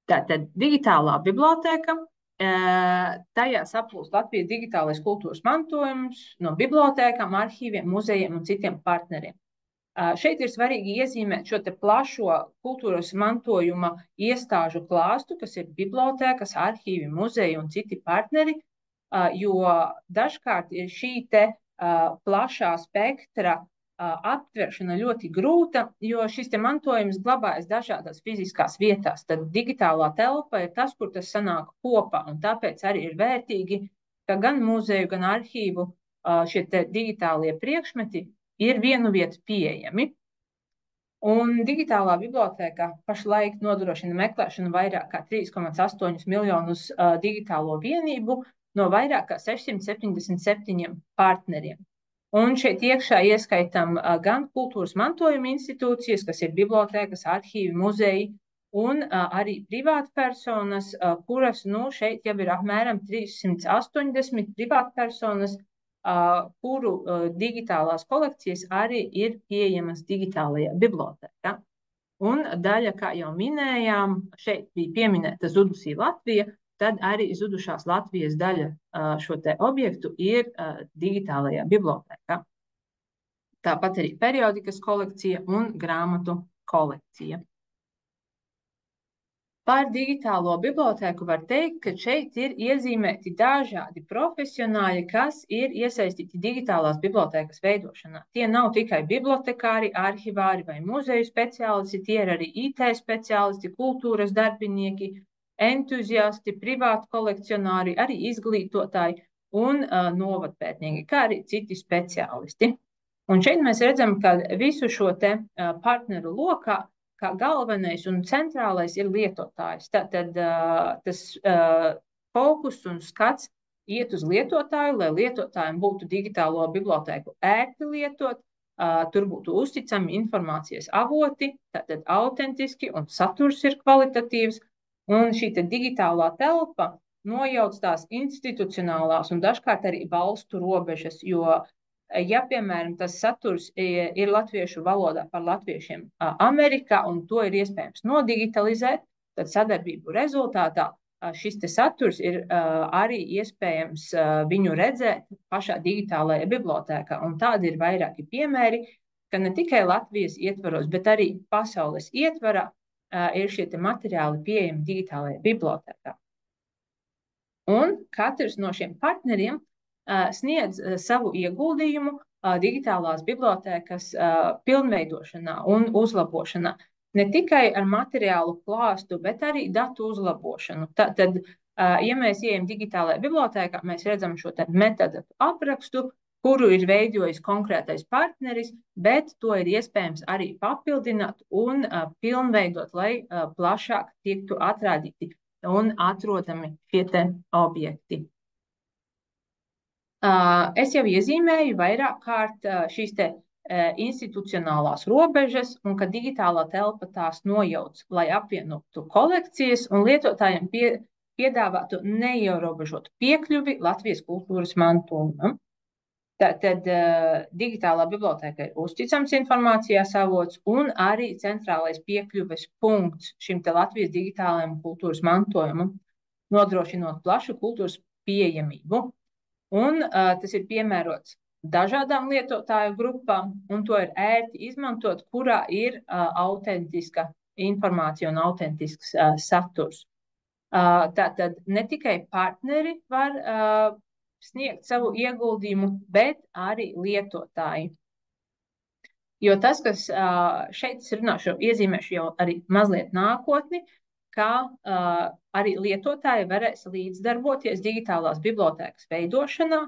Tātad digitālā biblioteka, tajā saplūst Latvijas digitālais kultūras mantojums no bibliotēkām, arhīviem, muzejiem un citiem partneriem. Šeit ir svarīgi iezīmēt šo te plašo kultūras mantojuma iestāžu klāstu, kas ir bibliotēkas, arhīvi, muzeji un citi partneri, jo dažkārt ir šī te plašā spektra aptveršana ļoti grūta, jo šis te mantojums glabājas dažādās fiziskās vietās. Tad digitālā telpa ir tas, kur tas sanāk kopā, un tāpēc arī ir vērtīgi, ka gan muzeju, gan arhīvu šie te digitālie priekšmeti ir vienu vietu pieejami. Un digitālā bibliotēkā pašlaik nodrošina meklēšanu vairāk kā 3,8 miljonus digitālo vienību no vairāk kā 677 partneriem. Un šeit iekšā ieskaitam gan kultūras mantojuma institūcijas, kas ir bibliotēkas, arhīvi, muzeji, un arī privātpersonas, kuras šeit jau ir apmēram 380 privātpersonas, kuru digitālās kolekcijas arī ir pieejamas digitālajā bibliotēkā. Un daļa, kā jau minējām, šeit bija pieminēta zudusī Latvija, tad arī zudušās Latvijas daļa šo te objektu ir digitālajā bibliotēkā. Tāpat arī periodikas kolekcija un grāmatu kolekcija. Par digitālo bibliotēku var teikt, ka šeit ir iezīmēti dažādi profesionāļi, kas ir iesaistīti digitālās bibliotēkas veidošanā. Tie nav tikai bibliotekāri, arhivāri vai muzeju speciālisti, tie ir arī IT speciālisti, kultūras darbinieki, entuziasti, privāti kolekcionāri, arī izglītotāji un novadpētnieki, kā arī citi speciālisti. Un šeit mēs redzam, ka visu šo te partneru lokā kā galvenais un centrālais ir lietotājs. Tātad tas fokus un skats iet uz lietotāju, lai lietotājiem būtu digitālo bibliotēku ērti lietot, tur būtu uzticami informācijas avoti, tātad autentiski un saturs ir kvalitatīvs. Un šī digitālā telpa nojauc tās institucionālās un dažkārt arī valstu robežas, jo, ja, piemēram, tas saturs ir latviešu valodā par latviešiem Amerikā un to ir iespējams nodigitalizēt, tad sadarbību rezultātā šis te saturs ir arī iespējams viņu redzēt pašā digitālajā bibliotēkā. Un tādi ir vairāki piemēri, ka ne tikai Latvijas ietvaros, bet arī pasaules ietvarā ir šie materiāli pieejami digitālajā bibliotēkā. Un katrs no šiem partneriem sniedz savu ieguldījumu digitālās bibliotēkas pilnveidošanā un uzlabošanā. Ne tikai ar materiālu klāstu, bet arī datu uzlabošanu. Tad, ja mēs ejam digitālajā bibliotēkā, mēs redzam šo metadatu aprakstu, kuru ir veidojis konkrētais partneris, bet to ir iespējams arī papildināt un pilnveidot, lai plašāk tiktu atrādīti un atrodami šie te objekti. Es jau iezīmēju vairāk kārt šīs te institucionālās robežas un ka digitālā telpa tās nojauc, lai apvienotu kolekcijas un lietotājiem piedāvātu neierobežotu piekļuvi Latvijas kultūras mantojumam. Tad digitālā bibliotēka ir uzticams informācijas avots un arī centrālais piekļuves punkts šim te Latvijas digitālajam kultūras mantojumam, nodrošinot plašu kultūras pieejamību. Un tas ir piemērots dažādām lietotāju grupām, un to ir ērti izmantot, kurā ir autentiska informācija un autentisks saturs. Tātad ne tikai partneri var sniegt savu ieguldījumu, bet arī lietotāji. Jo tas, kas šeit es runāšu, iezīmēšu jau arī mazliet nākotni, ka arī lietotāji varēs līdzdarboties digitālās bibliotēkas veidošanā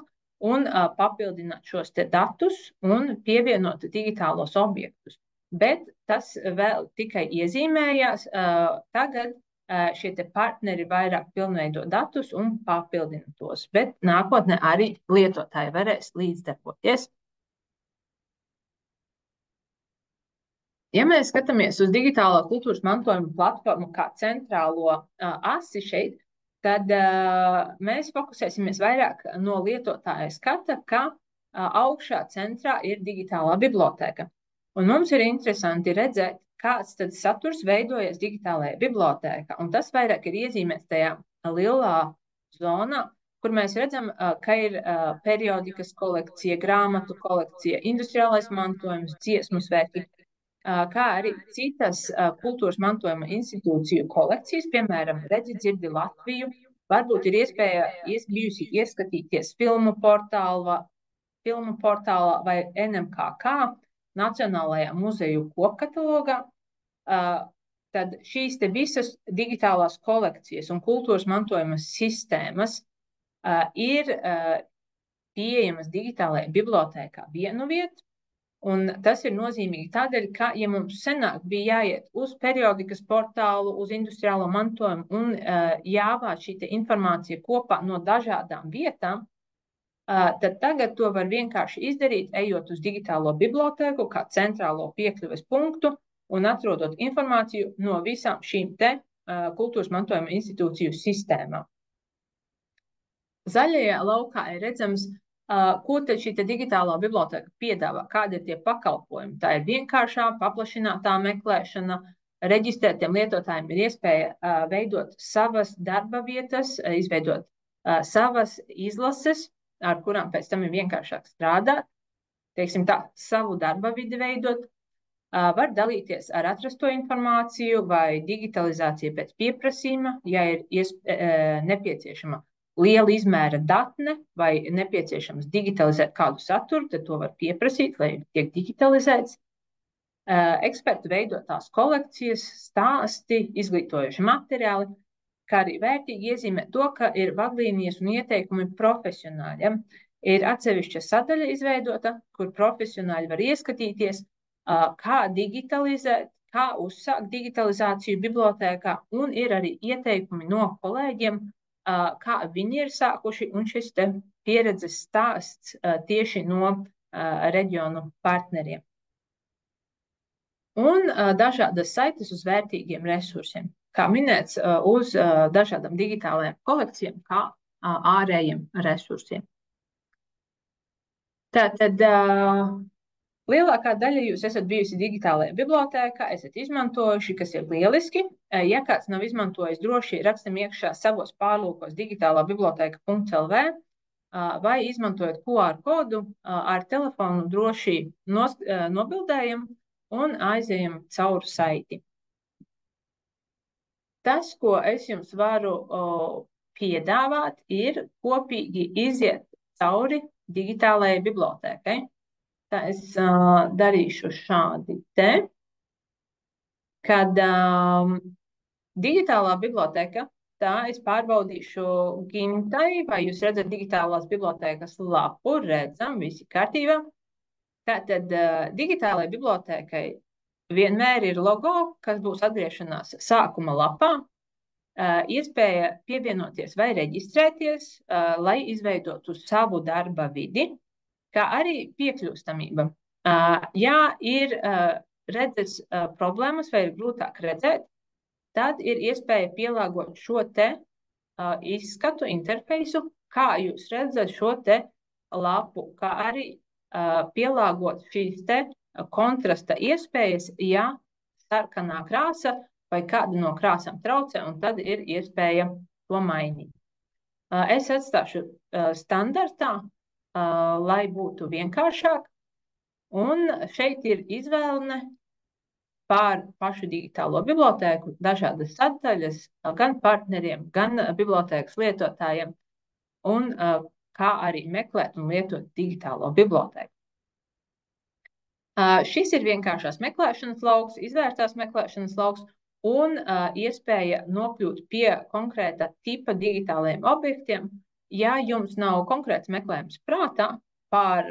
un papildināt šos te datus un pievienot digitālos objektus. Bet tas vēl tikai iezīmējās tagad. Šie te partneri vairāk pilnveido datus un papildina tos, bet nākotnē arī lietotāji varēs līdzdarboties. Ja mēs skatāmies uz digitālā kultūras mantojuma platformu kā centrālo asi šeit, tad mēs fokusēsimies vairāk no lietotāja skata, ka augšā centrā ir digitālā bibliotēka. Un mums ir interesanti redzēt, kāds tad saturs veidojas digitālajā bibliotēkā. Un tas vairāk ir iezīmēts tajā lielā zonā, kur mēs redzam, ka ir periodikas kolekcija, grāmatu kolekcija, industriālais mantojums, dziesmu svētki, kā arī citas kultūras mantojuma institūciju kolekcijas, piemēram, Redzi, dzirdi Latviju. Varbūt ir iespēja bijusi ieskatīties filmu portālā vai NMKK, Nacionālajā muzeju kopkatalogā. Tad šīs te visas digitālās kolekcijas un kultūras mantojuma sistēmas ir pieejamas digitālajā bibliotēkā vienu vietu. Un tas ir nozīmīgi tādēļ, ka, ja mums senāk bija jāiet uz periodikas portālu, uz industriālo mantojumu un jāvāc šī informācija kopā no dažādām vietām, tad tagad to var vienkārši izdarīt, ejot uz digitālo bibliotēku kā centrālo piekļuves punktu un atrodot informāciju no visām šīm te kultūras mantojuma institūciju sistēmām. Zaļajā laukā ir redzams, ko tad šī digitālā biblioteka piedāvā, kādi ir tie pakalpojumi. Tā ir vienkāršā, paplašinātā meklēšana. Reģistrētiem lietotājiem ir iespēja veidot savas darba vietas, izveidot savas izlases, ar kurām pēc tam ir vienkāršāk strādāt. Teiksim tā, savu darba vidi veidot. Var dalīties ar atrasto informāciju vai digitalizāciju pēc pieprasījuma, ja ir nepieciešama liela izmēra datne vai nepieciešams digitalizēt kādu saturu, tad to var pieprasīt, lai tiek digitalizēts. Ekspertu veidotās kolekcijas, stāsti, izglītojoši materiāli, kā arī vērtīgi iezīmē to, ka ir vadlīnijas un ieteikumi profesionāļiem. Ir atsevišķa sadaļa izveidota, kur profesionāļi var ieskatīties, kā digitalizēt, kā uzsākt digitalizāciju bibliotēkā, un ir arī ieteikumi no kolēģiem, kā viņi ir sākuši, un šis te pieredzes stāsts tieši no reģionu partneriem. Un dažādas saites uz vērtīgiem resursiem, kā minēts, uz dažādām digitālajām kolekcijām, kā ārējiem resursiem. Tātad lielākā daļa jūs esat bijusi digitālajā bibliotēkā, esat izmantojuši, kas ir lieliski. Ja kāds nav izmantojis, droši rakstam iekšā savos pārlūkos digitālā-biblioteka.lv vai izmantojot QR kodu ar telefonu droši nobildējam un aizējam cauri saiti. Tas, ko es jums varu piedāvāt, ir kopīgi iziet cauri digitālajai bibliotēkai. Tā es darīšu šādi te, kad digitālā biblioteka, tā es pārbaudīšu Gintai, vai jūs redzat digitālās bibliotēkas lapu, redzam, visi kārtībā. Tātad digitālajai bibliotēkai vienmēr ir logo, kas būs atgriešanās sākuma lapā, iespēja pievienoties vai reģistrēties, lai izveidotu savu darba vidi, kā arī piekļūstamība. Ja ir redzes problēmas vai ir grūtāk redzēt, tad ir iespēja pielāgot šo te izskatu interfeisu, kā jūs redzat šo te lapu, kā arī pielāgot šīs te kontrasta iespējas, ja sarkanā krāsa vai kāda no krāsām traucē, un tad ir iespēja to mainīt. Es atstāšu standartā, lai būtu vienkāršāk. Un šeit ir izvēle pār pašu digitālo bibliotēku, dažādas sadaļas, gan partneriem, gan bibliotēkas lietotājiem, un kā arī meklēt un lietot digitālo bibliotēku. Šis ir vienkāršās meklēšanas lauks, izvērtās meklēšanas lauks, un iespēja nokļūt pie konkrēta tipa digitālajiem objektiem. Ja jums nav konkrēts meklējums prātā pār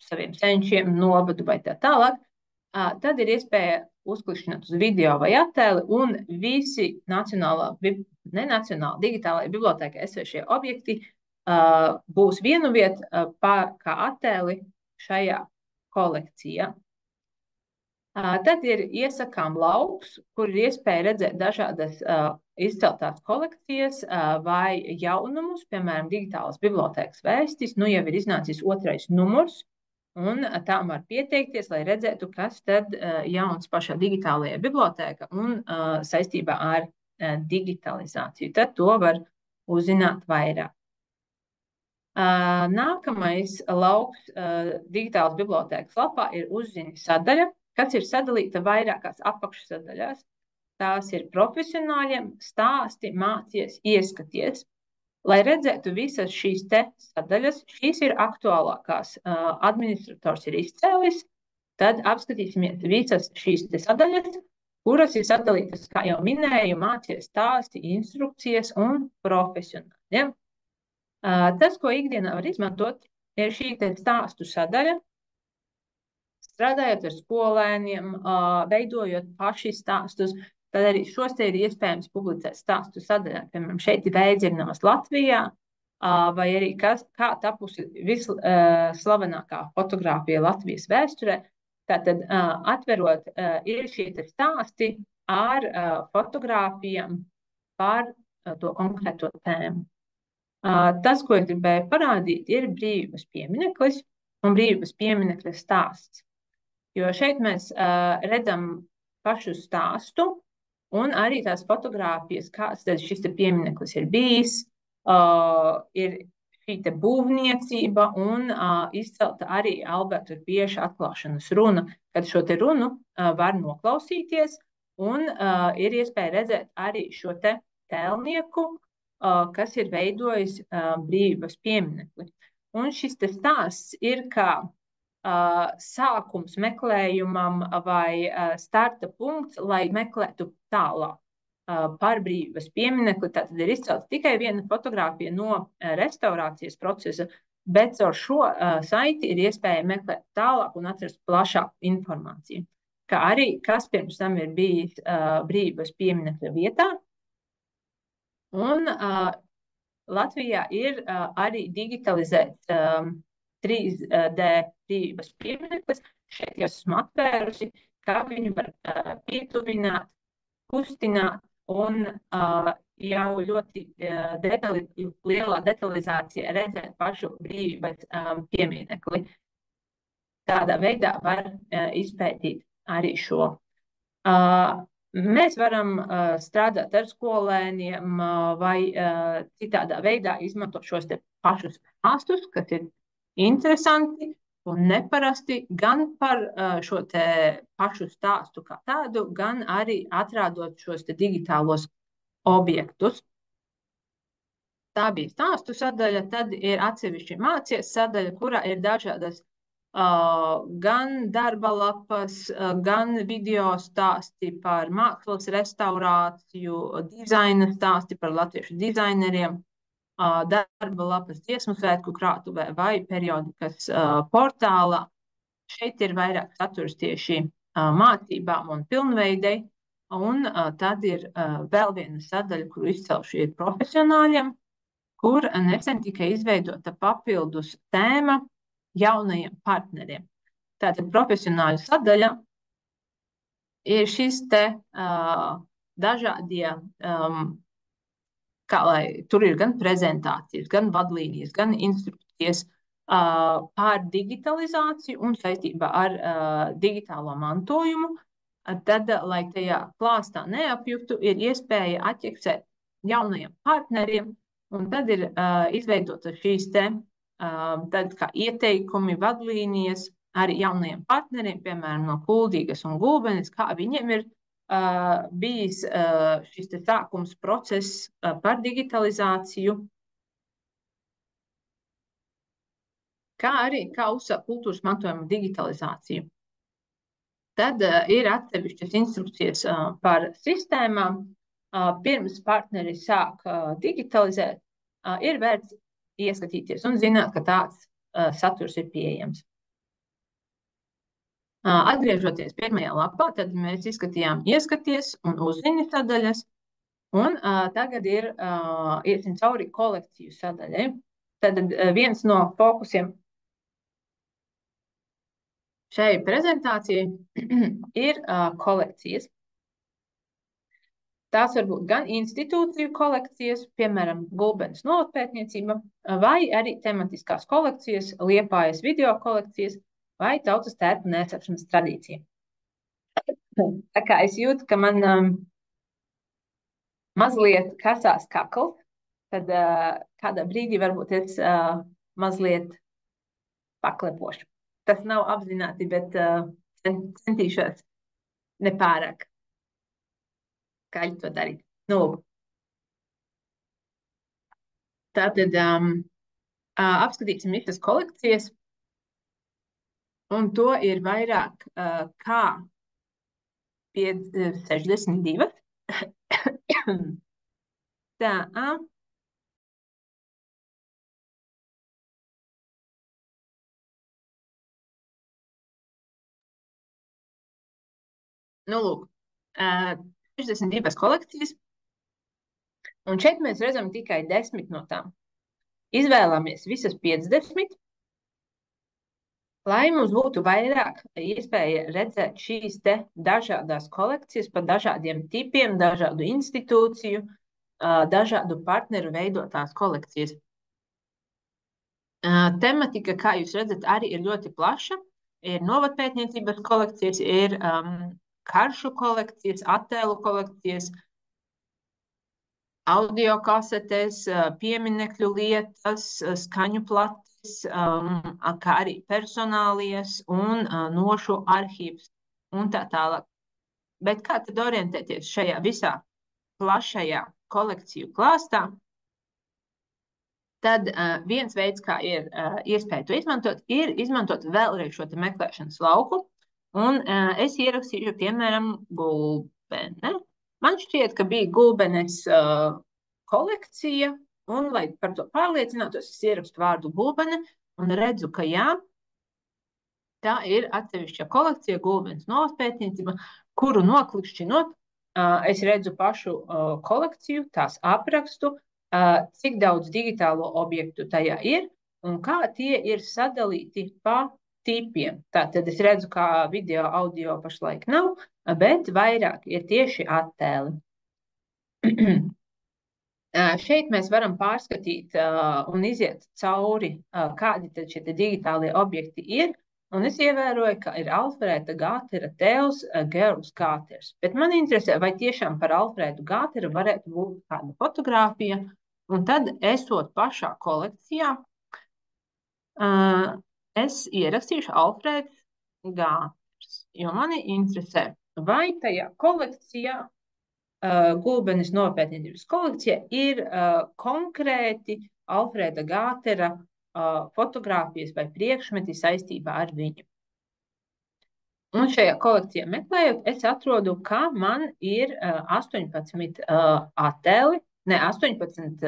saviem senčiem, novadu vai tā tālāk, tad ir iespēja uzklikšķināt uz video vai attēli, un visi digitālajā bibliotēkā esošie objekti būs vienu vietu kā attēli šajā kolekcijā. Tad ir iesakām lauks, kur ir iespēja redzēt dažādas izceltās kolekcijas vai jaunumus, piemēram, digitālas bibliotēkas vēstis. Nu jau ir iznācis 2. numurs, Un tam var pieteikties, lai redzētu, kas tad jauns pašā digitālajā bibliotēkā un saistībā ar digitalizāciju. Tad to var uzzināt vairāk. Nākamais lauks digitālas bibliotēkas lapā ir uzziņu sadaļa, kas ir sadalīta vairākās apakšsadaļās. Tās ir profesionāļiem, stāsti, mācies, ieskaties. Lai redzētu visas šīs te sadaļas, šīs ir aktuālākās. Administrators ir izcēlis, tad apskatīsimies visas šīs te sadaļas, kuras ir sadalītas, kā jau minēju, mācies, stāsti, instrukcijas un profesionāļiem. Tas, ko ikdienā var izmantot, ir šī te stāstu sadaļa, strādājot ar skolēniem, veidojot paši stāstus, tad arī šos te ir iespējams publicēt stāstu sadaļā. Piemēram, šeit ir Veidzirnavas Latvijā, vai arī kā tapusi vislavenākā fotogrāfija Latvijas vēsturē. Tātad, atverot, ir šie te stāsti ar fotogrāfijām par to konkrēto tēmu. Tas, ko es gribēju parādīt, ir brīvības piemineklis un brīvības pieminekļa stāsts. Jo šeit mēs redzam pašu stāstu un arī tās fotogrāfijas, kāds tad šis te piemineklis ir bijis, ir šī te būvniecība un izcelta arī Alberta Bieša atklāšanas runa, kad šo te runu var noklausīties un ir iespēja redzēt arī šo te tēlnieku, kas ir veidojis brīvības pieminekli. Un šis te stāsts ir kā sākums meklējumam vai starta punkts, lai meklētu tālāk par brīvības pieminekli. Tātad ir izcelta tikai viena fotogrāfija no restaurācijas procesa, bet ar šo saiti ir iespēja meklēt tālāk un atrast plašāku informāciju. Kā arī, kas pirms tam ir bijis brīvības pieminekļa vietā. Un Latvijā ir arī digitalizēts 3D brīvības piemineklis. Šeit jau esmu atvērusi, kā viņu var pietuvināt, kustināt un jau ļoti lielā detalizācijā redzēt pašu brīvības pieminekli. Tādā veidā var izpētīt arī šo. Mēs varam strādāt ar skolēniem vai citādā veidā izmantot šos te pašus stāstus, kas ir interesanti un neparasti gan par šo te pašu stāstu kā tādu, gan arī atrādot šos te digitālos objektus. Tā bija stāstu sadaļa, tad ir atsevišķi mācies sadaļa, kurā ir dažādas gan darba lapas, gan video stāsti par mākslas restaurāciju, dizaina stāsti par latviešu dizaineriem, darba lapas dziesmu svētku krātuvē vai periodikas portālā. Šeit ir vairāk saturs tieši mācībām un pilnveidei, un tad ir vēl viena sadaļa, kuru izcelšu ir profesionāļiem, kur nesen tika izveidota papildus tēma jaunajiem partneriem. Tātad profesionāļu sadaļa ir šis te dažādie, kā lai tur ir gan prezentācijas, gan vadlīnijas, gan instrukcijas par digitalizāciju un saistībā ar digitālo mantojumu. Tad, lai tajā klāstā neapjuktu, ir iespēja atķeksēt jaunajiem partneriem, un tad ir izveidota šīs te tad kā ieteikumi, vadlīnijas arī jaunajiem partneriem, piemēram, no Kuldīgas un Gulbenes, kā viņiem ir bijis šis te sākums process par digitalizāciju, kā arī kā uzsākt kultūras mantojuma digitalizāciju. Tad ir atsevišķas instrukcijas par sistēmām. Pirms partneri sāk digitalizēt, ir vērts ieskatīties un zināt, ka tāds saturs ir pieejams. Atgriežoties pirmajā lapā, tad mēs izskatījām ieskaties un uzziņu sadaļas, un tagad ir iesim cauri kolekciju sadaļai. Tad viens no fokusiem šai prezentācijai ir kolekcijas. Tās var būt gan institūciju kolekcijas, piemēram, Gulbenes novatpētniecība, vai arī tematiskās kolekcijas, Liepājas video kolekcijas, vai tautas tērpa nēsāšanas tradīcija. Tā kā es jūtu, ka man mazliet kasās kakls, tad kādā brīdī varbūt es mazliet paklepošu. Tas nav apzināti, bet centīšos nepārāk skaļi to darīt. Nu, tātad apskatīsim visas kolekcijas, un to ir vairāk kā 62. Tā, nu, lūk, 62 kolekcijas, un šeit mēs redzam tikai 10 no tām. Izvēlamies visas 50, lai mums būtu vairāk iespēja redzēt šīs te dažādās kolekcijas par dažādiem tipiem, dažādu institūciju, dažādu partneru veidotās kolekcijas. Tematika, kā jūs redzat, arī ir ļoti plaša. Ir novadpētniecības kolekcijas, ir karšu kolekcijas, attēlu kolekcijas, audio kasetes, pieminekļu lietas, skaņu plates, kā arī personālijas un nošu arhīvs un tā tālāk. Bet kā tad orientēties šajā visā plašajā kolekciju klāstā? Tad viens veids, kā ir iespēja to izmantot, ir izmantot vēlreiz šo te meklēšanas lauku. Un es ierakstīšu, piemēram, gulbene. Man šķiet, ka bija gulbenes kolekcija, un, lai par to pārliecinātos, es ierakstu vārdu gulbene un redzu, ka jā, tā ir atsevišķa kolekcija gulbenes novadpētniecība, kuru noklikšķinot, es redzu pašu kolekciju, tās aprakstu, cik daudz digitālo objektu tajā ir un kā tie ir sadalīti pa tipiem. Tātad es redzu, kā video, audio pašlaik nav, bet vairāk ir tieši attēli. Šeit mēs varam pārskatīt un iziet cauri, kādi tad šie digitālie objekti ir. Un es ievēroju, ka ir Alfrēda Gātera tēls Girls Gāters. Bet man interesē, vai tiešām par Alfrēdu Gāteru varētu būt kāda fotogrāfija. Un tad, esot pašā kolekcijā, es ierakstīšu Alfrēds Gāters, jo mani interesē, vai tajā kolekcijā, gulbenes novadpētniecības kolekcija, ir konkrēti Alfrēda Gātera fotogrāfijas vai priekšmeti saistībā ar viņu. Un šajā kolekcijā meklējot, es atrodu, ka man ir 18 attēli, ne 18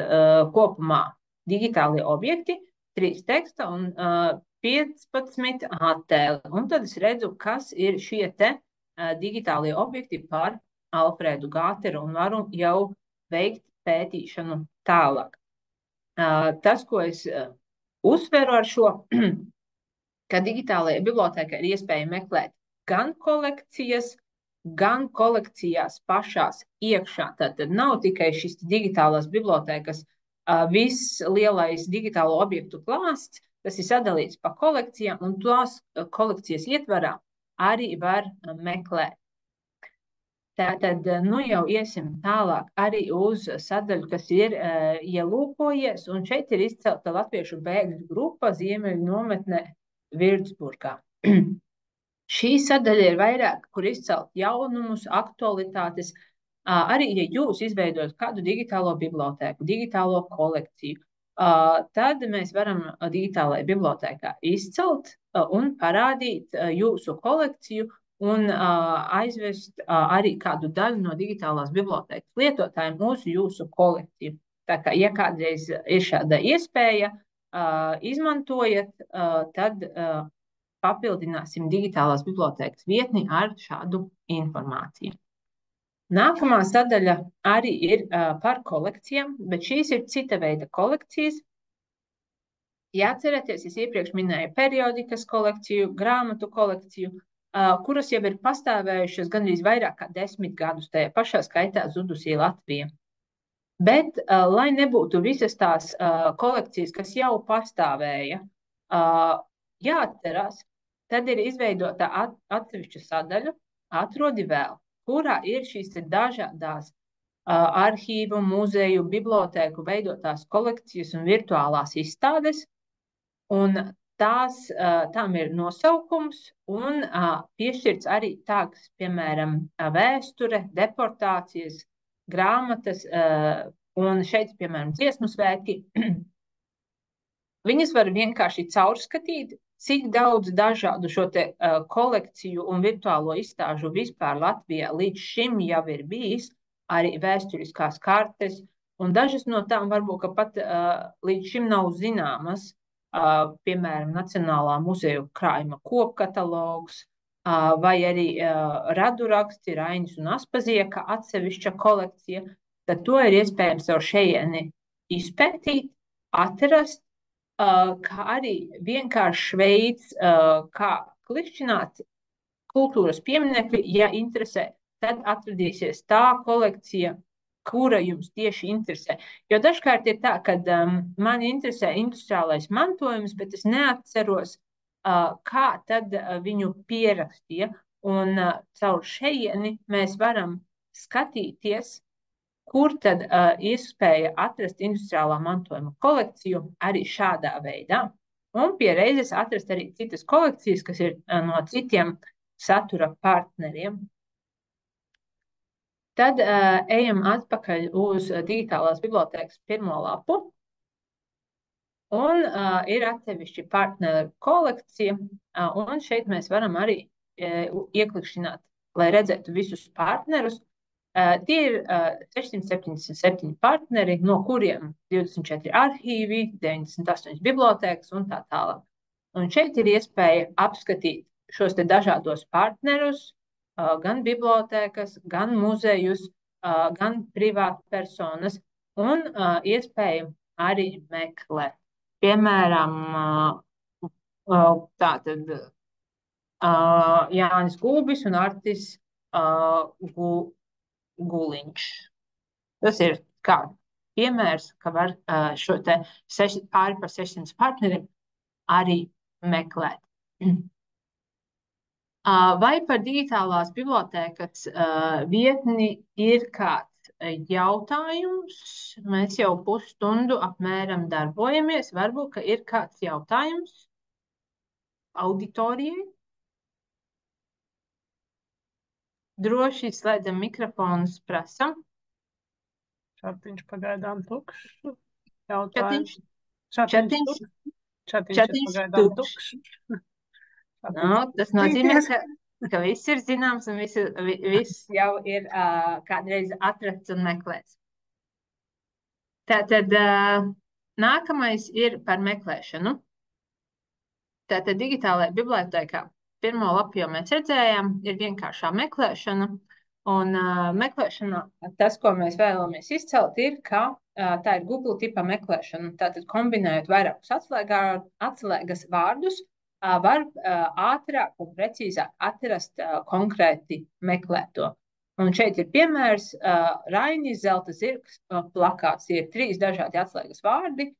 kopumā digitālie objekti, 3 teksta un 15 attēli. Un tad es redzu, kas ir šie te digitālie objekti par Alfrēdu Gāteru un varu jau veikt pētīšanu tālāk. Tas, ko es uzsveru ar šo, ka digitālajā bibliotēkā ir iespēja meklēt gan kolekcijas, gan kolekcijās pašās iekšā. Tātad nav tikai šis digitālās bibliotēkas viss lielais digitālo objektu klāsts, tas ir sadalīts pa kolekcijām, un tās kolekcijas ietvarā arī var meklēt. Tātad, nu jau iesim tālāk arī uz sadaļu, kas ir ielūkojies, un šeit ir izcelta latviešu bēgļu grupa Ziemeļu nometnē Virtsburgā. Šī sadaļa ir vairāk, kur izcelt jaunumus, aktualitātes. Arī, ja jūs izveidojat kādu digitālo bibliotēku, digitālo kolekciju, tad mēs varam digitālajā bibliotēkā izcelt un parādīt jūsu kolekciju un aizvest arī kādu daļu no digitālās bibliotēkas lietotājiem uz jūsu kolekciju. Tā kā, ja kādreiz ir šāda iespēja, izmantojat, tad papildināsim digitālās bibliotēkas vietni ar šādu informāciju. Nākamā sadaļa arī ir par kolekcijām, bet šīs ir cita veida kolekcijas. Jāatcerieties, es iepriekš minēju periodikas kolekciju, grāmatu kolekciju, kuras jau ir pastāvējušas gandrīz vairāk kā 10 gadus, tajā pašā skaitā zudusī Latvija. Bet, lai nebūtu visas tās kolekcijas, kas jau pastāvēja, jāatcerās, tad ir izveidota atsevišķa sadaļa, atrodi vēl, kurā ir šīs dažādās arhīvu, muzeju, bibliotēku veidotās kolekcijas un virtuālās izstādes, un tām ir nosaukums un piešķirts arī tāds, piemēram, vēsture, deportācijas, grāmatas, un šeit, piemēram, dziesmu svētki. Viņas var vienkārši caurskatīt, cik daudz dažādu šo te kolekciju un virtuālo izstāžu vispār Latvijā līdz šim jau ir bijis, arī vēsturiskās kartes, un dažas no tām varbūt, ka pat līdz šim nav zināmas, piemēram, Nacionālā muzeja krājuma kopkatalogs, vai arī raduraksti, Rainis un Aspazieka atsevišķa kolekcija, tad to ir iespējams ar šejieni izpētīt, atrast, kā arī vienkārši veids, kā klikšķināt kultūras pieminekļi, ja interesē, tad atradīsies tā kolekcija, kura jums tieši interesē. Jo dažkārt ir tā, ka man interesē industriālais mantojums, bet es neatceros, kā tad viņu pierakstīja. Un caur šejieni mēs varam skatīties, kur tad iespēja atrast industriālā mantojuma kolekciju arī šādā veidā. Un pie reizes atrast arī citas kolekcijas, kas ir no citiem satura partneriem. Tad ejam atpakaļ uz digitālās bibliotēkas pirmo lapu. Un ir atsevišķi partneru kolekcija, un šeit mēs varam arī ieklikšķināt, lai redzētu visus partnerus. Tie ir 677 partneri, no kuriem 24 arhīvi, 98 bibliotēkas un tā tālāk. Un šeit ir iespēja apskatīt šos te dažādos partnerus, gan bibliotēkas, gan muzejus, gan privātpersonas, un iespēja arī meklēt. Piemēram, tātad Jānis Gulbis un Artis Guliņš. Tas ir kā piemērs, ka var šo te pāri par 600 partneriem arī meklēt. Vai par digitālās bibliotēkas vietni ir kāds jautājums? Mēs jau pusstundu apmēram darbojamies. Varbūt, ka ir kāds jautājums auditorijai? Droši slēdzam mikrofonus, prasam. Čatiņš pagaidām tukšs. Jautājums. Čatiņš pagaidām tukšs. No, tas nozīmē, ka viss ir zināms un viss jau ir kādreiz atrasts un meklēts. Tātad nākamais ir par meklēšanu. Tātad digitālajā bibliotēkā pirmo lapu jau mēs redzējām, ir vienkāršā meklēšana. Un meklēšana, tas, ko mēs vēlamies izcelt, ir, ka tā ir Google tipa meklēšana. Tātad kombinējot vairākus atslēgas vārdus, var ātrāk un precīzāk atrast konkrēti meklēto. Un šeit ir piemērs Rainis zelta zirgs plakāts. Ir 3 dažādi atslēgas vārdi,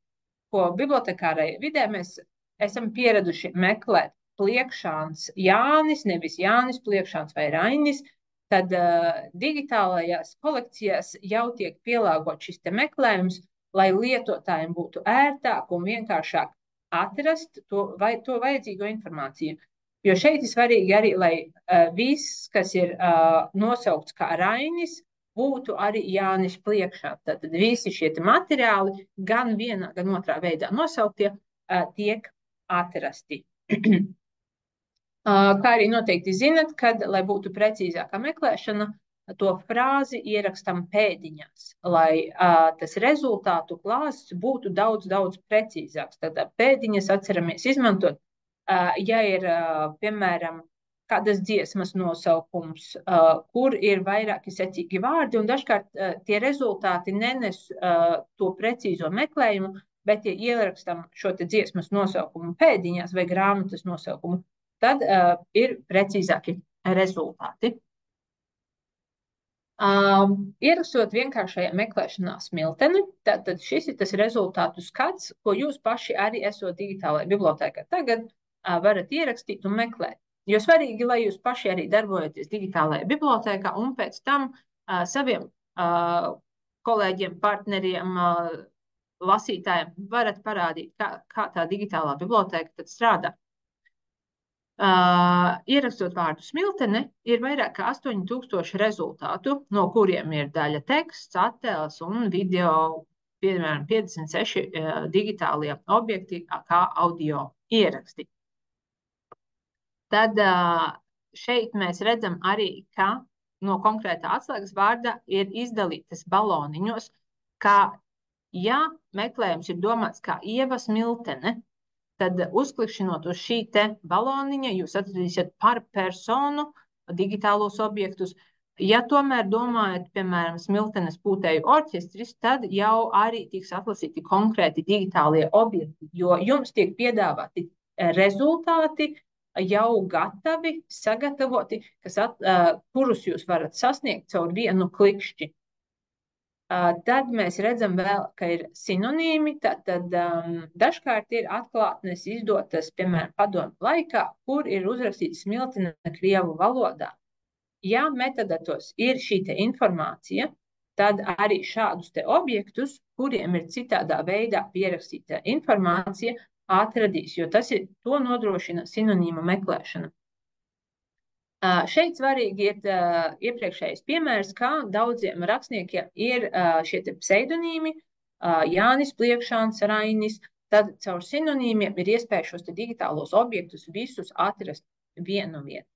ko bibliotekārai vidē mēs esam pieraduši meklēt. Pliekšāns Jānis, nevis Jānis Pliekšāns vai Rainis. Tad digitālajās kolekcijās jau tiek pielāgot šis te meklējums, lai lietotājiem būtu ērtāk un vienkāršāk atrast to vajadzīgo informāciju. Jo šeit ir svarīgi arī, lai viss, kas ir nosaukts kā Rainis, būtu arī Jānis Pliekšāns. Tad visi šie materiāli gan vienā, gan otrā veidā nosauktie tiek atrasti. Kā arī noteikti zinat, kad, lai būtu precīzāka meklēšana, to frāzi ierakstam pēdiņās, lai tas rezultātu klāsts būtu daudz, daudz precīzāks. Tad pēdiņas atceramies izmantot, ja ir, piemēram, kādas dziesmas nosaukums, kur ir vairāki secīgi vārdi, un dažkārt tie rezultāti nenes to precīzo meklējumu, bet ja ierakstam šo te dziesmas nosaukumu pēdiņās vai grāmatas nosaukumu, tad ir precīzāki rezultāti. Ierakstot vienkāršajā meklēšanā smilteni, tad šis ir tas rezultātu skats, ko jūs paši arī esot digitālajā bibliotēkā tagad varat ierakstīt un meklēt. Jo svarīgi, lai jūs paši arī darbojaties digitālajā bibliotēkā un pēc tam saviem kolēģiem, partneriem, lasītājiem varat parādīt, kā tā digitālā bibliotēka tad strādā. Ierakstot vārdu smiltene, ir vairāk kā 8000 rezultātu, no kuriem ir daļa teksts, attēls un video, piemēram, 56 digitālie objekti, kā audio ieraksti. Tad šeit mēs redzam arī, ka no konkrētā atslēgas vārda ir izdalītas baloniņos, ka, ja meklējums ir domāts kā Ieva Smiltene, tad uzklikšķinot uz šī te baloniņa, jūs atradīsiet par personu digitālos objektus. Ja tomēr domājat, piemēram, Smiltenes pūtēju orķestris, tad jau arī tiks atlasīti konkrēti digitālie objekti, jo jums tiek piedāvāti rezultāti jau gatavi, sagatavoti, kurus jūs varat sasniegt caur vienu klikšķi. Tad mēs redzam vēl, ka ir sinonīmi, tad dažkārt ir atklātnes izdotas, piemēram, padomu laikā, kur ir uzrakstīts smiltene krievu valodā. Ja metadatos ir šī te informācija, tad arī šādus te objektus, kuriem ir citādā veidā pierakstīta informācija, atradīs, jo to nodrošina sinonīma meklēšana. Šeit svarīgi ir iepriekšējais piemērs, kā daudziem rakstniekiem ir šie pseidonīmi, Jānis Pliekšāns, Rainis, tad caur sinonīmiem ir iespēja šos digitālos objektus visus atrast vienu vietu.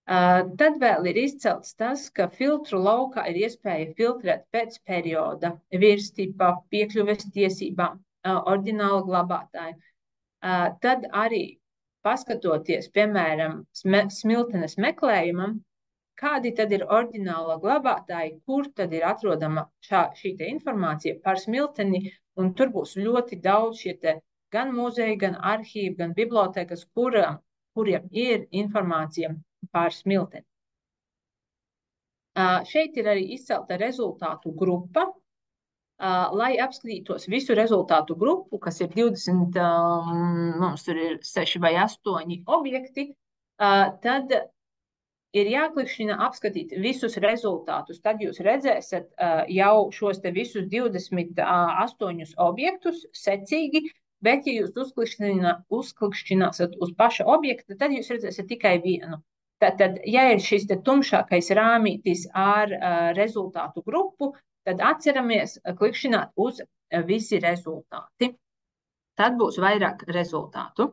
Tad vēl ir izcelts tas, ka filtru laukā ir iespēja filtrēt pēc perioda, virstipa, piekļuves tiesībām, oriģināla glabātāja. Tad arī paskatoties, piemēram, smiltenes meklējumam, kādi tad ir oriģināla glabātāji, kur tad ir atrodama šī te informācija par smilteni, un tur būs ļoti daudz šie te gan muzeji, gan arhīvi, gan bibliotēkas, kuriem ir informācija par smilteni. Šeit ir arī izcelta rezultātu grupa, lai apskatītos visu rezultātu grupu, kas ir 20, mums tur ir 6 vai 8 objekti, tad ir jāklikšķina apskatīt visus rezultātus. Tad jūs redzēsiet jau šos te visus 28 objektus secīgi, bet ja jūs uzklikšķināsiet uz paša objekta, tad jūs redzēsiet tikai vienu. Tad, ja ir šis te tumšākais rāmītis ar rezultātu grupu, tad atceramies klikšķināt uz visi rezultāti. Tad būs vairāk rezultātu.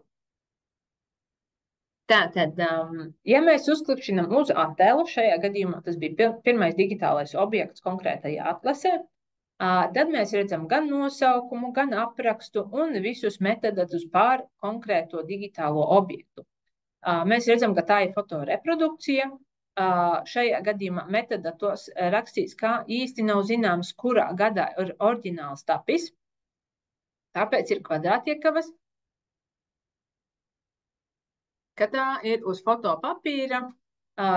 Tātad, ja mēs uzklikšķinām uz attēlu, šajā gadījumā tas bija pirmais digitālais objekts konkrētajā atlasē, tad mēs redzam gan nosaukumu, gan aprakstu un visus metadatus pār konkrēto digitālo objektu. Mēs redzam, ka tā ir fotoreprodukcija. Šajā gadījumā metadatos rakstīts, kā īsti nav zināms, kurā gadā ir oriģināls tapis. Tāpēc ir kvadrātiekavas, ka tā ir uz fotopapīra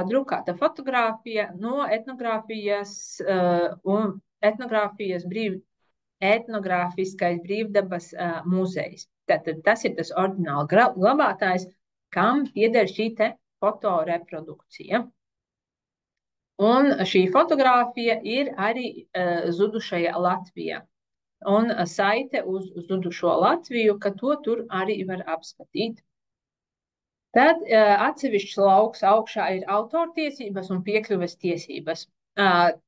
drukāta fotogrāfija no etnogrāfiskais brīvdabas muzejs. Tātad tas ir tas oriģināla glabātājs, kam pieder šī te fotoreprodukcija. Un šī fotogrāfija ir arī zudušajā Latvijā. Un saite uz zudušo Latviju, ka to tur arī var apskatīt. Tad atsevišķs lauks augšā ir autortiesības un piekļuves tiesības.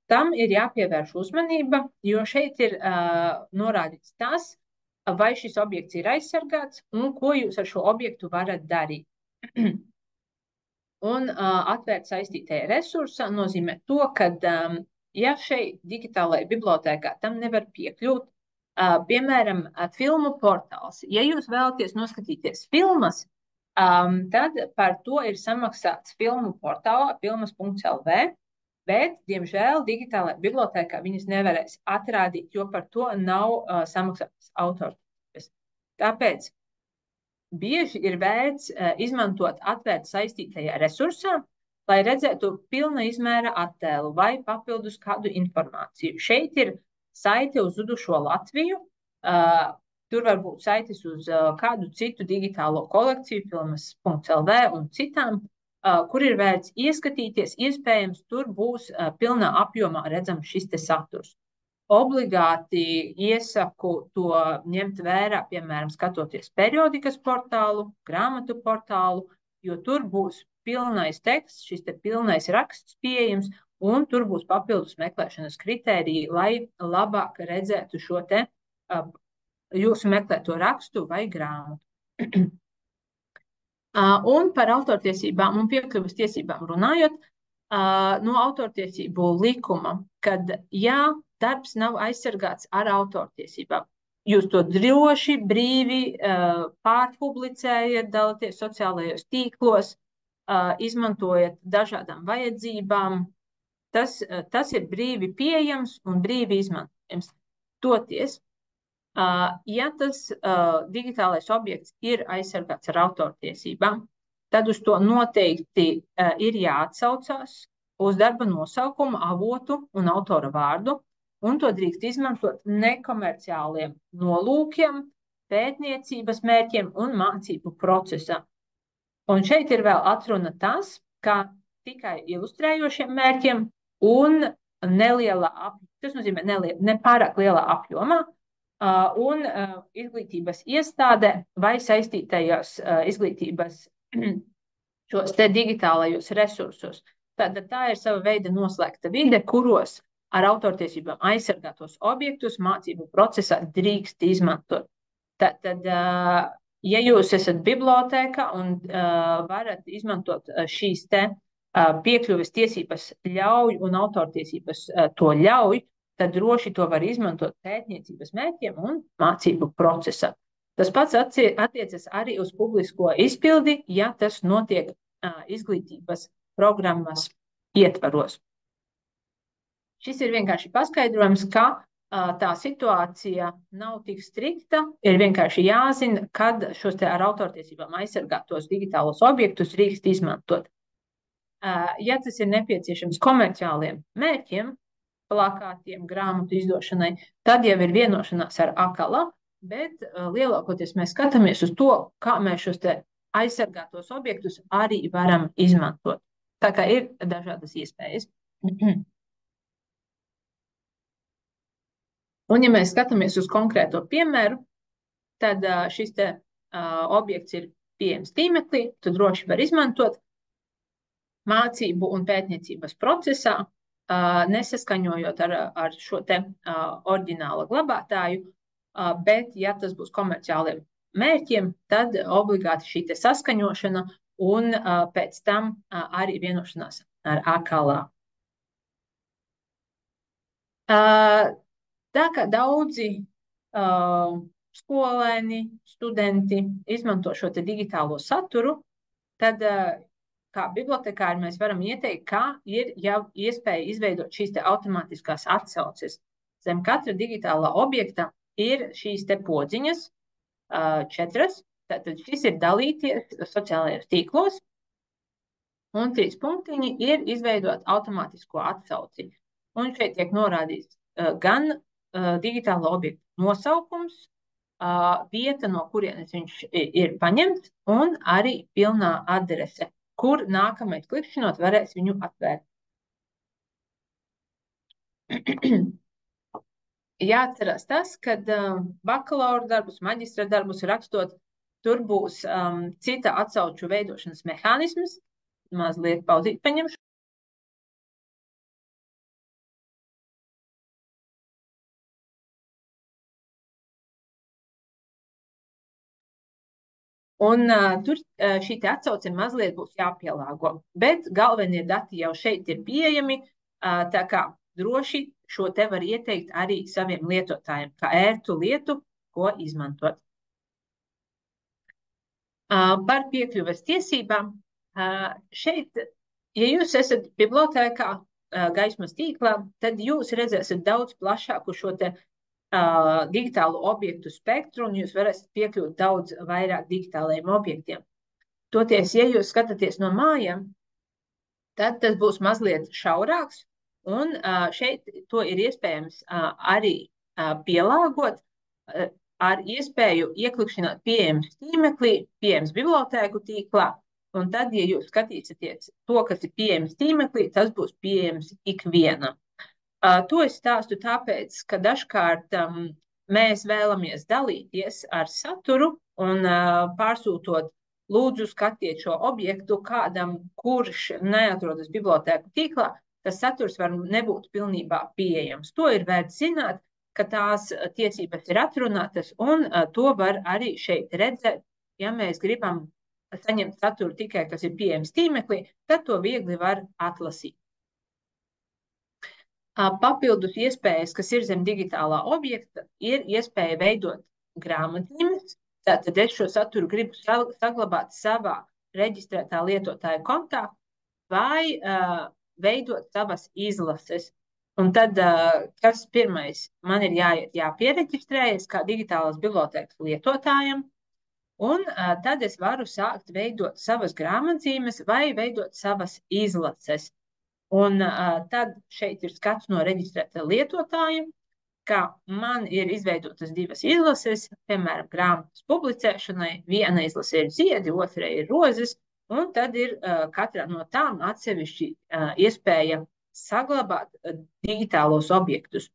Tam ir jāpievērš uzmanība, jo šeit ir norādīts tas, vai šis objekts ir aizsargāts un ko jūs ar šo objektu varat darīt. Un atvērt saistītajā resursā nozīmē to, ka, ja šeit digitālajā bibliotēkā tam nevar piekļūt, piemēram, filmu portāls, ja jūs vēlaties noskatīties filmas, tad par to ir samaksāts filmu portālā filmas.lv, bet, diemžēl, digitālajā bibliotēkā viņas nevarēs atrādīt, jo par to nav samaksātas autortiesības. Tāpēc bieži ir vērts izmantot atvērt saistītajā resursā, lai redzētu pilna izmēra attēlu vai papildus kādu informāciju. Šeit ir saite uz zudušo Latviju, Tur var būt saites uz kādu citu digitālo kolekciju, filmas.lv un citām, kur ir vērts ieskatīties. Iespējams, tur būs pilnā apjomā redzams šis te saturs. Obligāti iesaku to ņemt vērā, piemēram, skatoties periodikas portālu, grāmatu portālu, jo tur būs pilnais teksts, šis te pilnais raksts pieejams, un tur būs papildus meklēšanas kritēriji, lai labāk redzētu šo te jūsu meklēto rakstu vai grāmatu. Un par autortiesībām un piekļuvas tiesībām runājot, no autortiesību likuma, kad darbs nav aizsargāts ar autortiesībām, jūs to droši, brīvi pārpublicējat, dalāties sociālajos tīklos, izmantojat dažādām vajadzībām. Tas ir brīvi pieejams un brīvi izmantojams. Toties, ja tas digitālais objekts ir aizsargāts ar autortiesībām, tad uz to noteikti ir jāatsaucās uz darba nosaukumu, avotu un autora vārdu, un to drīkst izmantot nekomerciāliem nolūkiem, pētniecības mērķiem un mācību procesā. Un šeit ir vēl atruna tas, ka tikai ilustrējošiem mērķiem un tas nozīmē ne pārāk lielā apjomā, un izglītības iestādē vai saistītajos izglītības šos te digitālajos resursos. Tātad tā ir sava veida noslēgta vide, kuros ar autortiesībām aizsargātos objektus mācību procesā drīkst izmantot. Tātad, ja jūs esat bibliotēkā un varat izmantot šīs te piekļuves tiesības ļauj un autortiesības to ļauj, tad droši to var izmantot pētniecības mērķiem un mācību procesā. Tas pats attiecas arī uz publisko izpildi, ja tas notiek izglītības programmas ietvaros. Šis ir vienkārši paskaidrojums, ka tā situācija nav tik strikta, ir vienkārši jāzina, kad šos te ar autortiesībām aizsargātos digitālos objektus drīkst izmantot. Ja tas ir nepieciešams komerciāliem mērķiem, plakātiem, grāmatu izdošanai, tad jau ir vienošanās ar AKLA, bet lielākoties mēs skatāmies uz to, kā mēs šos te aizsargātos objektus arī varam izmantot. Tā kā ir dažādas iespējas. Un ja mēs skatāmies uz konkrēto piemēru, tad šis te objekts ir pieejams tīmeklī, tu droši var izmantot mācību un pētniecības procesā, nesaskaņojot ar šo te oriģināla glabātāju, bet ja tas būs komerciāliem mērķiem, tad obligāti šī te saskaņošana un pēc tam arī vienošanās ar AKLA. Tā kā daudzi skolēni, studenti izmanto šo te digitālo saturu, tad kā bibliotekāri mēs varam ieteikt, kā ir jau iespēja izveidot šīs te automātiskās atsauces. Zem katra digitālā objekta ir šīs te podziņas, 4, tātad šis ir dalīties sociālajos tīklos, un 3 punktiņi ir izveidot automātisko atsauci. Un šeit tiek norādīts gan digitāla objekta nosaukums, vieta, no kurienes viņš ir paņemts, un arī pilnā adrese, kur nākamais klikšķinot varēs viņu atvērt. Jāatcerās tas, kad bakalaura darbus, maģistra darbus rakstot, tur būs cita atsauču veidošanas mehānisms, mazliet pauzīt paņemšu. Un tur šī te atsauce mazliet būs jāpielāgo, bet galvenie dati jau šeit ir pieejami, tā kā droši šo te var ieteikt arī saviem lietotājiem, kā ērtu lietu, ko izmantot. Par piekļuves tiesībām. Šeit, ja jūs esat bibliotēkā gaismas tīklā, tad jūs redzēsiet daudz plašāku šo te digitālu objektu spektru, un jūs varēsiet piekļūt daudz vairāk digitālajiem objektiem. Toties, ja jūs skatāties no mājām, tad tas būs mazliet šaurāks, un šeit to ir iespējams arī pielāgot. ar iespēju ieklikšķināt pieejams tīmeklī, pieejams bibliotēku tīklā. Un tad, ja jūs skatīsieties to, kas ir pieejams tīmeklī, tas būs pieejams ikvienam. To es stāstu tāpēc, ka dažkārt mēs vēlamies dalīties ar saturu un pārsūtot, lūdzu, skatiet šo objektu kādam, kurš neatrodas bibliotēku tīklā, tas saturs var nebūt pilnībā pieejams. To ir vērts zināt, ka tās tiesības ir atrunātas, un to var arī šeit redzēt. Ja mēs gribam saņemt saturu tikai, kas ir pieejams tīmeklī, tad to viegli var atlasīt. Papildus iespējas, kas ir zem digitālā objekta, ir iespēja veidot grāmatzīmes. Tātad es šo saturu gribu saglabāt savā reģistrētā lietotāja kontā vai veidot savas izlases. Un tad, kas pirmais, man ir jāpiereģistrējas kā digitālās bibliotēkas lietotājam, un tad es varu sākt veidot savas grāmatzīmes vai veidot savas izlases. Un tad šeit ir skats no reģistrēta lietotāja, ka man ir izveidotas divas izlases, piemēram, grāmatas publicēšanai. Viena izlase ir ziedi, otra ir rozes, un tad ir katrā no tām atsevišķi iespēja saglabāt digitālos objektus.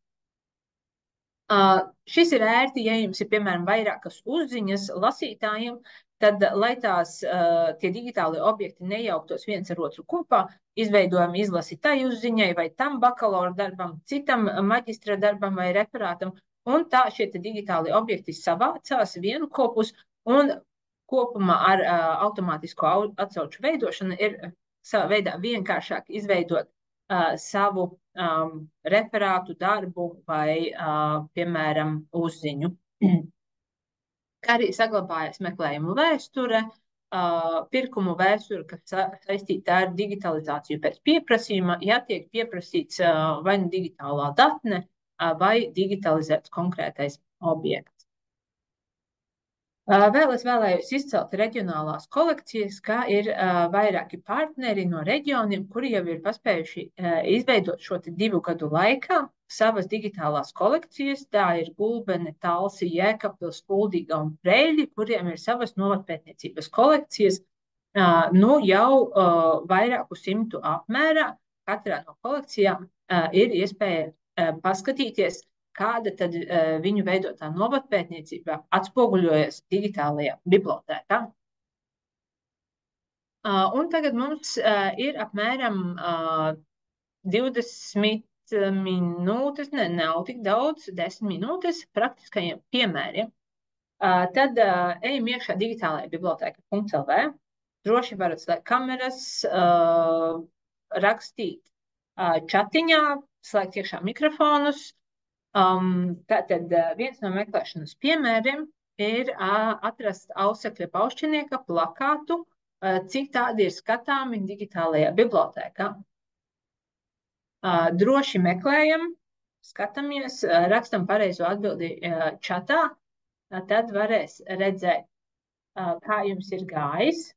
Šis ir ērti, ja jums ir, piemēram, vairākas uzziņas lasītājiem, tad, lai tie digitāli objekti nejauktos viens ar otru kopā, izveidojam izlasi tai uzziņai vai tam bakalaura darbam, citam maģistra darbam vai referātam, un tā šie digitāli objekti savācās vienu kopus, un kopumā ar automātisko atsauču veidošanu ir savā veidā vienkāršāk izveidot savu referātu darbu vai, piemēram, uzziņu. Kā arī saglabājas meklējumu vēsture, pirkumu vēsture, kas saistīta ar digitalizāciju pēc pieprasījuma, ja tiek pieprasīts vai nu digitālā datne vai digitalizēts konkrētais objekts. Vēl es vēlējos izcelt reģionālās kolekcijas, kā ir vairāki partneri no reģioniem, kuri jau ir paspējuši izveidot šo 2 gadu laikā savas digitālās kolekcijas. Tā ir Gulbene, Talsi, Jēkabpils, Kuldīga un Preļļi, kuriem ir savas novatpētniecības kolekcijas, jau vairāku simtu apmērā. Katrā no kolekcijām ir iespēja paskatīties, kāda tad viņu veidotā novatpētniecība atspoguļojas digitālajā bibliotēkā. Un tagad mums ir apmēram 20 minūtes, nav tik daudz, 10 minūtes praktiskajiem piemēriem. Tad ejam iekšā digitālajā bibliotēka.lv. Droši varat slēgt kameras, rakstīt čatiņā, slēgt iekšā mikrofonus. Tātad viens no meklēšanas piemēriem ir atrast Ausekļa Paušķinieka plakātu, cik tādi ir skatāmi digitālajā bibliotēkā. Droši meklējam, skatāmies, rakstam pareizo atbildi čatā, tad varēs redzēt, kā jums ir gājis.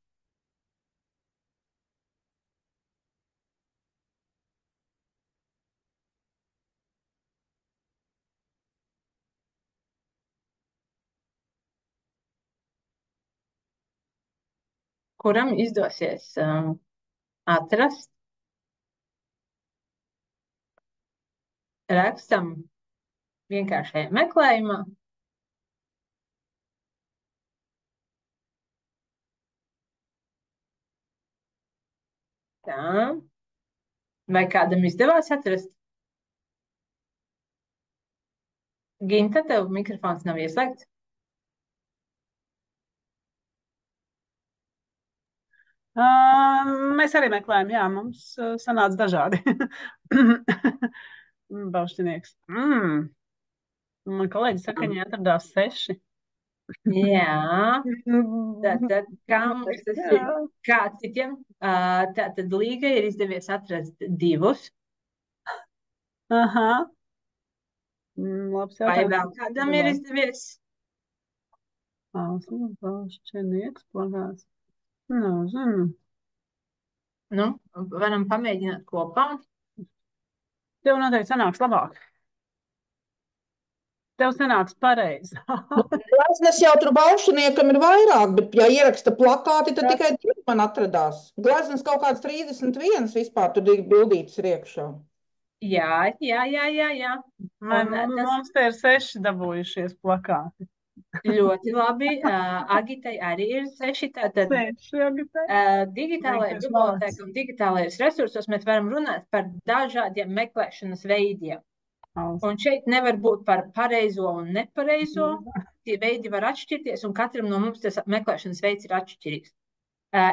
Kuram izdosies atrast. Rakstam vienkāršajā meklējumā. Tā. Vai kādam izdevās atrast? Ginta, tev mikrofons nav ieslēgts? Mēs arī meklējam, jā, mums sanāca dažādi. Paušķinieks. Man kolēģi saka, viņi atradās 6. Jā. Tātad, kā mums tas ir? Kā citiem? Tātad Līga ir izdevies atrast 2. Aha. Labs Vai jautājums. vēl kādam ir izdevies? Paušķinieks plakāts. Zinu. Nu, varam pamēģināt kopā. Tev noteikti sanāks labāk. Tev sanāks pareizi. Gleznas jau tur baušaniekam ir vairāk, bet ja ieraksta plakāti, tad tikai 2 man atradās. Gleznas kaut kāds 31 vispār tur ir bildītas ir iekšā. Jā. Mums te ir 6 dabūjušies plakāti. Ļoti labi. Agitai arī ir 6. Tātad digitālajā bibliotēkā un digitālajos resursos mēs varam runāt par dažādiem meklēšanas veidiem. Un šeit nevar būt par pareizo un nepareizo. Tie veidi var atšķirties, un katram no mums tas meklēšanas veids ir atšķirīgs.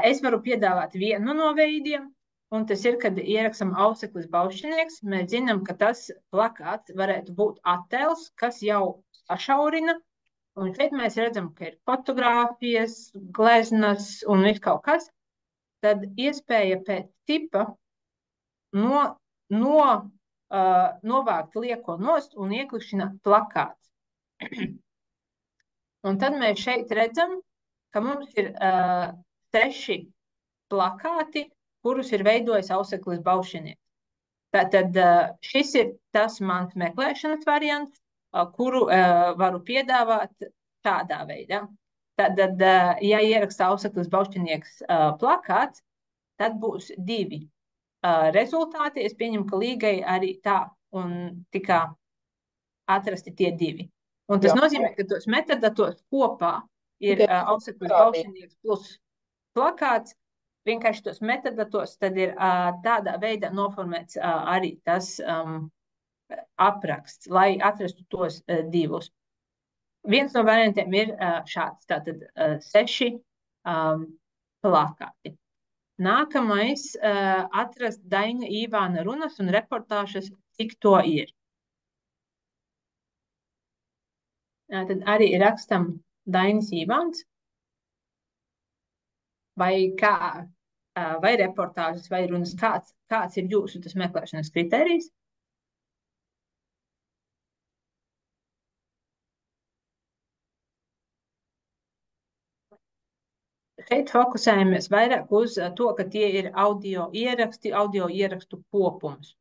Es varu piedāvāt vienu no veidiem, un tas ir, kad ierakstam Auseklis Baušinieks. Mēs zinām, ka tas plakāts varētu būt attēls, kas jau sašaurina. Un šeit mēs redzam, ka ir fotogrāfijas, gleznas un viss kaut kas. Tad iespēja pēc tipa novākt lieko nost un ieklikšķināt plakāts. Un tad mēs šeit redzam, ka mums ir 6 plakāti, kurus ir veidojis Auseklis Baušinieks. Tātad šis ir tas mans meklēšanas variants, kuru varu piedāvāt tādā veidā. Tad, ja ieraksta Auseklis Baušinieks plakāts, tad būs 2 rezultāti. Es pieņemu, ka Līgai arī tā un tikā atrasti tie 2. Un tas nozīmē, ka tos metadatos kopā ir Auseklis Baušinieks plus plakāts. Vienkārši tos metadatos tad ir tādā veidā noformēts arī tas apraksts, lai atrastu tos 2. Viens no variantiem ir šāds, tātad 6 plakāti. Nākamais atrast Daņa Ivāna runas un reportāžas, cik to ir. Tad arī rakstam Dainis Ivāns, vai reportāžas, vai runas, kāds ir jūsu tas meklēšanas kriterijs. Šeit fokusējamies vairāk uz to, ka tie ir audio ierakstu kopums.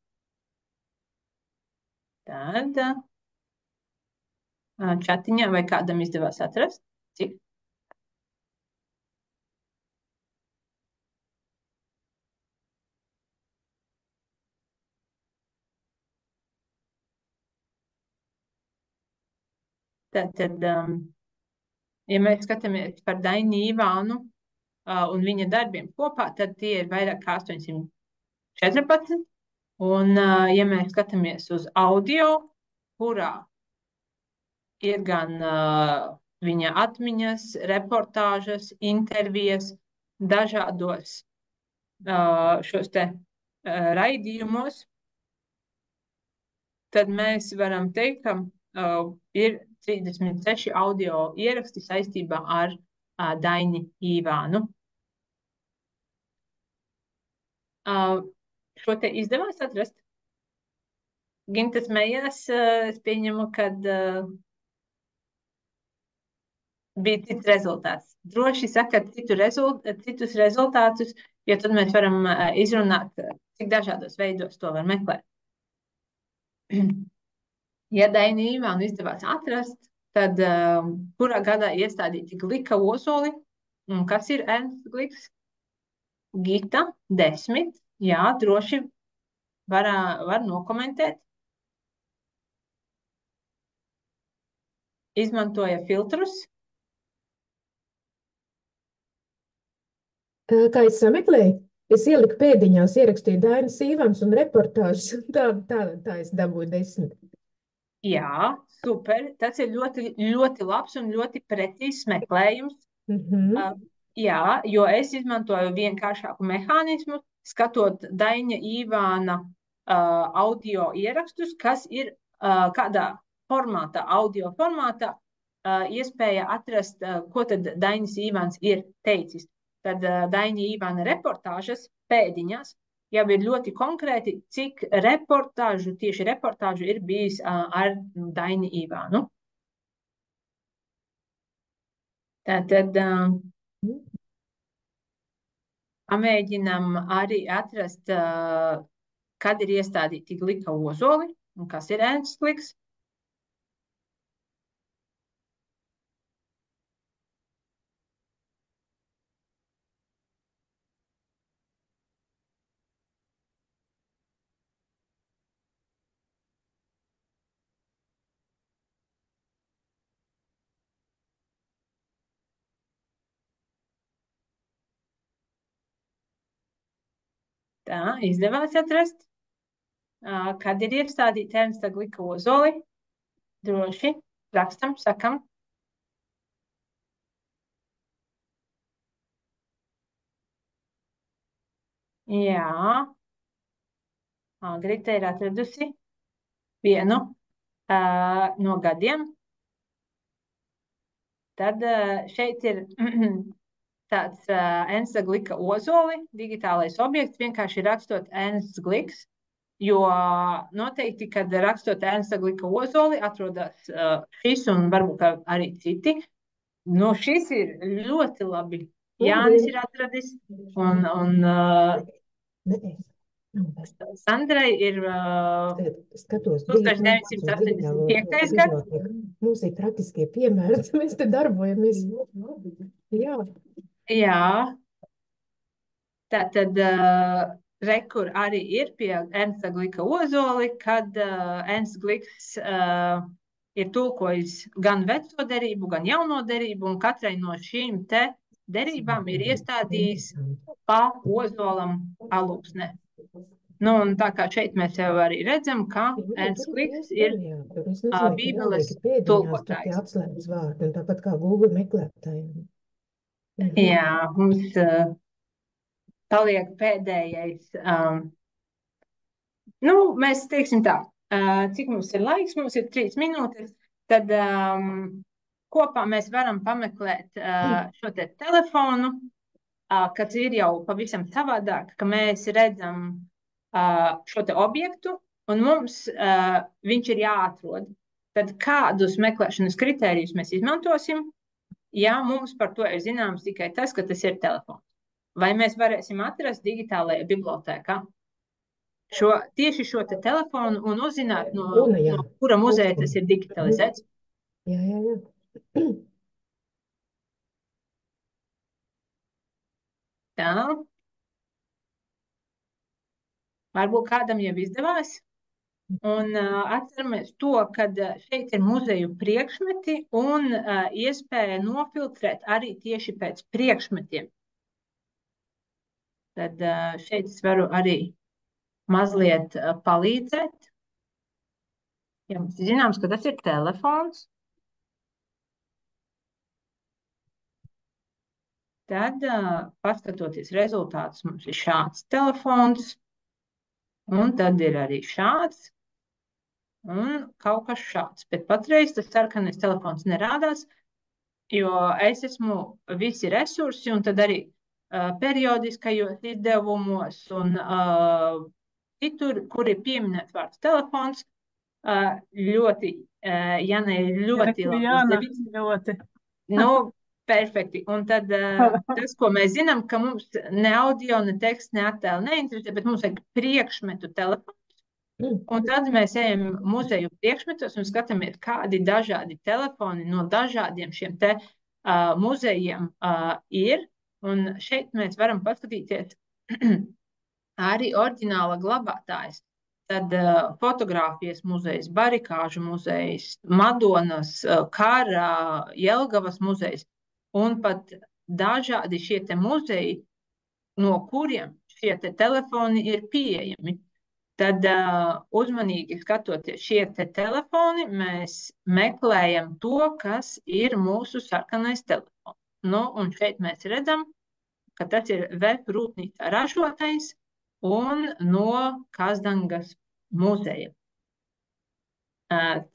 Tad čatiņā vai kādam izdevās atrast? Cik? Tad, ja mēs skatāmies par Daini Ivānu un viņa darbiem kopā, tad tie ir vairāk kā 814. Un, ja mēs skatāmies uz audio, kurā ir gan viņa atmiņas, reportāžas, intervijas, dažādos šos te raidījumos, tad mēs varam teikt, ka ir 36 audio ieraksti saistībā ar Daini Ivānu. Šo te izdevās atrast? Gintas mējās, es pieņemu, kad bija cits rezultāts. Droši sakat citus rezultātus, jo tad mēs varam izrunāt, cik dažādos veidos to var meklēt. Ja Daini Ivānu izdevās atrast, tad kurā gadā iestādīti Glika Ozoli un kas ir Ernsts Gliks? Gita 10. Jā, droši var nokomentēt. Izmantoja filtrus. Kā es sameklēju, es ieliku pēdiņās, ierakstīju Dainis Ivāns un reportāžas. Tā es dabūju 10. Jā, super. Tas ir ļoti, ļoti labs un ļoti precīzs meklējums. Jā, jo es izmantoju vienkāršāku mehānismu, skatot Daņa Ivāna audio ierakstus, kas ir kādā formātā, audio formātā, iespēja atrast, ko tad Daņas Ivāns ir teicis. Tad Daņa Ivāna reportāžas pēdiņās jau ir ļoti konkrēti, cik tieši reportāžu ir bijis ar Daini Ivānu. Tātad pamēģinam arī atrast, kad ir iestādīti Glika Ozoli un kas ir Ernsts Gliks. Tā, izdevās atrast. Kad ir iestādīti Ernsta Glika ozoli? Droši, rakstam, sakam. Jā, Grita ir atradusi vienu no gadiem. Tad šeit ir tāds Ernsta Glika ozoli, digitālais objekts, vienkārši rakstot Ernsts Gliks, jo noteikti, kad rakstot Ernsta Glika ozoli, atrodas šis un varbūt arī citi. Nu, šis ir ļoti labi. Jānis ir atradis un Sandrai ir Skatos, 1985. gads. Mums ir praktiskie piemēri, mēs te darbojamies. Jā. Jā. Tātad rekur arī ir pie Ernsta Glika ozoli, kad Ernsts Gliks ir tulkojis gan veco derību, gan jauno derību, un katrai no šīm te derībām ir iestādījis pa ozolam alūksne. Nu, un tā kā šeit mēs jau arī redzam, ka Ernsts Gliks ir Bībeles tulkotājs. Atslēgas vārdi, un tāpat kā Google meklētājiem. Jā, mums paliek pēdējais. Nu, mēs teiksim tā, cik mums ir laiks, mums ir 3 minūtes, tad kopā mēs varam pameklēt šo te telefonu, kas ir jau pavisam savādāk, ka mēs redzam šo te objektu, un mums viņš ir jāatrod. Tad kādus meklēšanas kritērijus mēs izmantosim, ja mums par to ir zināms tikai tas, ka tas ir telefons? Vai mēs varēsim atrast digitālajā bibliotēkā tieši šo te telefonu un uzzināt, no kura muzeja tas ir digitalizēts? Jā. Tā. Varbūt kādam jau izdevās. Un atceramies to, ka šeit ir muzeju priekšmeti un iespēja nofiltrēt arī tieši pēc priekšmetiem. Tad šeit es varu arī mazliet palīdzēt. Ja mums zināms, ka tas ir telefons. Tad, paskatoties rezultātus, mums ir šāds telefons. Un tad ir arī šāds un kaut kas šāds. Bet patreiz tas sarkanais telefons nerādās, jo es esmu visi resursi un tad arī periodiskajos izdevumos un citur, kur ir pieminēts vārds telefons, ļoti, Jana ir ļoti labi izdevies. Ļoti. Nu, perfekti. Un tad tas, ko mēs zinām, ka mums ne audio, ne teksts, ne attēli neinteresē, bet mums vajag priekšmetu telefons. Un tad mēs ejam muzeju priekšmetos un skatāmies, kādi dažādi telefoni no dažādiem šiem te muzejiem ir. Un šeit mēs varam paskatīties arī oriģināla glabātājs. Tad fotogrāfijas muzejs, Barikāžu muzejs, Madonas, Kara, Jelgavas muzejs. Un pat dažādi šie te muzeji, no kuriem šie te telefoni ir pieejami. Tad uzmanīgi skatoties šie te telefoni, mēs meklējam to, kas ir mūsu sarkanais telefons. Nu, un šeit mēs redzam, ka tas ir VEP rūpnīcā ražotais un no Kazdangas muzeja.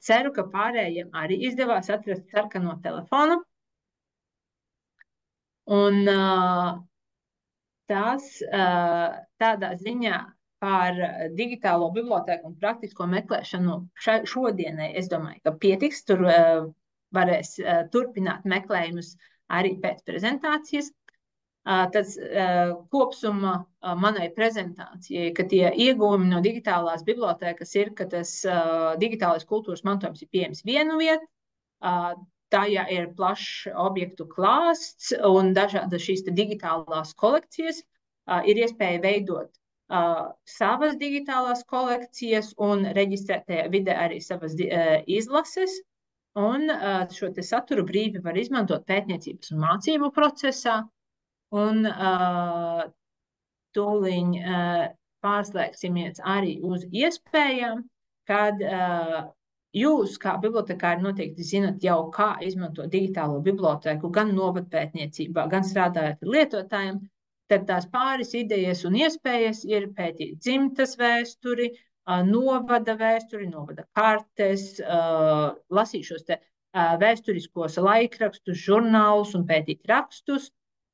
Ceru, ka pārējiem arī izdevās atrast sarkano telefonu. Un tās tādā ziņā par digitālo bibliotēku un praktisko meklēšanu šodienai, es domāju, ka pietiks. Tur varēs turpināt meklējumus arī pēc prezentācijas. Tas kopsuma manai prezentācijai, ka tie iegūmi no digitālās bibliotēkas ir, ka tas digitālais kultūras mantojums ir pieejams vienu vietu, tajā ir plašs objektu klāsts un dažādas šīs digitālās kolekcijas. Ir iespēja veidot savas digitālās kolekcijas un reģistrēt tajā vidē arī savas izlases. Un šo te saturu brīvi var izmantot pētniecības un mācību procesā. Un tūliņ pārslēgsimies arī uz iespējām, kad jūs, kā bibliotekāri, noteikti zinat jau, kā izmantot digitālo bibliotēku gan novadpētniecībā, gan strādājot ar lietotājiem. Tad tās pāris idejas un iespējas ir pētīt dzimtas vēsturi, novada vēsturi, novada kartes, lasīt šos te vēsturiskos laikrakstus, žurnālus un pētīt rakstus,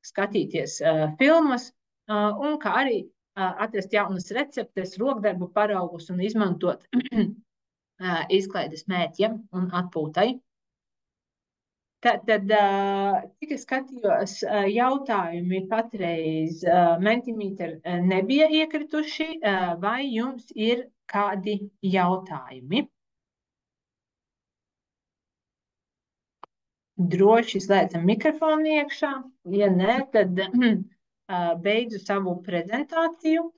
skatīties filmas, un kā arī atrast jaunas receptes, rokdarbu paraugus un izmantot izklaides mērķiem un atpūtai. Tad, cik es skatījos, jautājumi patreiz Mentimeter nebija iekrituši, vai jums ir kādi jautājumi? Droši slēdzam mikrofonu iekšā, ja nē, tad beidzu savu prezentāciju.